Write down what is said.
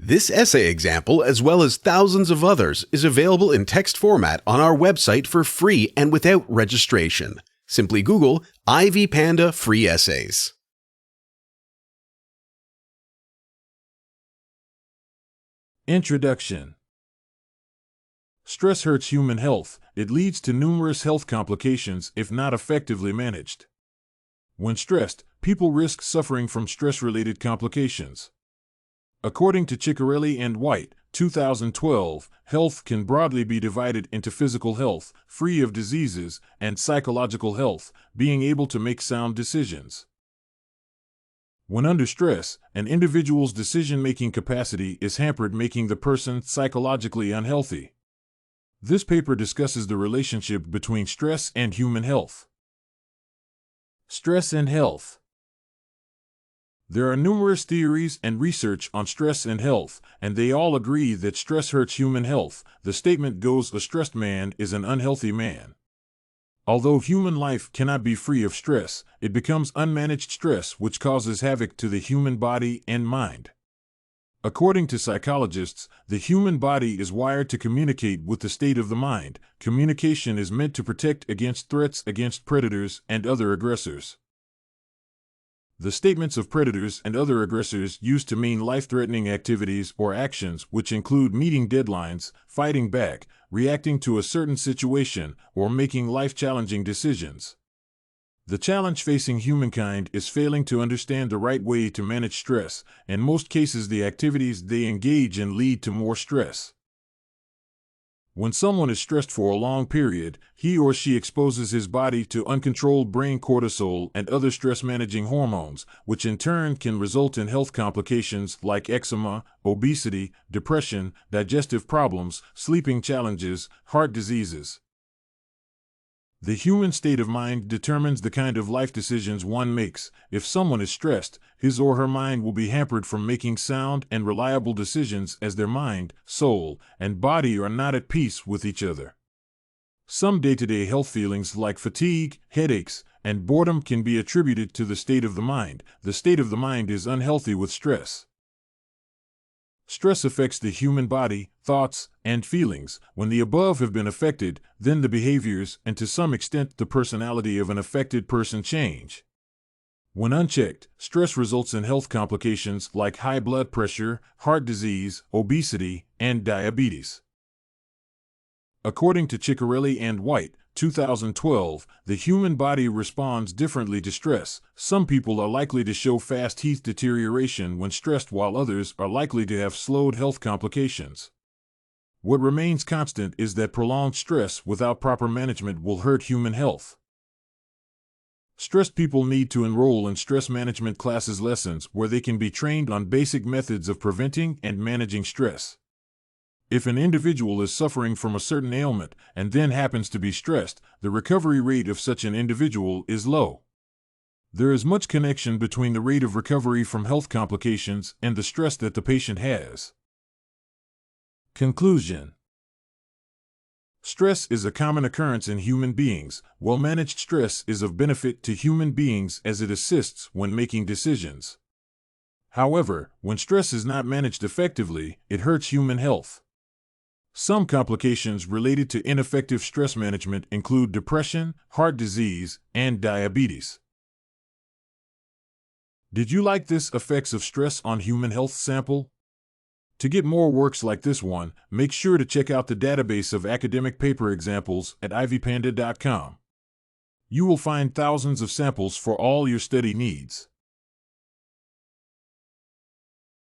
This essay example, as well as thousands of others, is available in text format on our website for free and without registration. Simply Google Ivy Panda Free Essays. Introduction. Stress hurts human health. It leads to numerous health complications if not effectively managed. When stressed, people risk suffering from stress-related complications. According to Ciccarelli and White, 2012, health can broadly be divided into physical health, free of diseases, and psychological health, being able to make sound decisions. When under stress, an individual's decision-making capacity is hampered, making the person psychologically unhealthy. This paper discusses the relationship between stress and human health. Stress and health. There are numerous theories and research on stress and health, and they all agree that stress hurts human health. The statement goes, "A stressed man is an unhealthy man." Although human life cannot be free of stress, it becomes unmanaged stress which causes havoc to the human body and mind. According to psychologists, the human body is wired to communicate with the state of the mind. Communication is meant to protect against threats against predators and other aggressors. The statements of predators and other aggressors used to mean life-threatening activities or actions which include meeting deadlines, fighting back, reacting to a certain situation, or making life-challenging decisions. The challenge facing humankind is failing to understand the right way to manage stress. In most cases, the activities they engage in lead to more stress. When someone is stressed for a long period, he or she exposes his body to uncontrolled brain cortisol and other stress-managing hormones, which in turn can result in health complications like eczema, obesity, depression, digestive problems, sleeping challenges, heart diseases. The human state of mind determines the kind of life decisions one makes. If someone is stressed, his or her mind will be hampered from making sound and reliable decisions as their mind, soul, and body are not at peace with each other. Some day-to-day health feelings like fatigue, headaches, and boredom can be attributed to the state of the mind. The state of the mind is unhealthy with stress. Stress affects the human body, thoughts, and feelings. When the above have been affected, then the behaviors and to some extent the personality of an affected person change. When unchecked, stress results in health complications like high blood pressure, heart disease, obesity, and diabetes. According to Ciccarelli and White, 2012, the human body responds differently to stress. Some people are likely to show fast teeth deterioration when stressed, while others are likely to have slowed health complications. What remains constant is that prolonged stress without proper management will hurt human health. Stressed people need to enroll in stress management classes lessons where they can be trained on basic methods of preventing and managing stress. If an individual is suffering from a certain ailment and then happens to be stressed, the recovery rate of such an individual is low. There is much connection between the rate of recovery from health complications and the stress that the patient has. Conclusion. Stress is a common occurrence in human beings. Well-managed stress is of benefit to human beings as it assists when making decisions. However, when stress is not managed effectively, it hurts human health. Some complications related to ineffective stress management include depression, heart disease, and diabetes. Did you like this Effects of Stress on Human Health sample? To get more works like this one, make sure to check out the database of academic paper examples at ivypanda.com. You will find thousands of samples for all your study needs.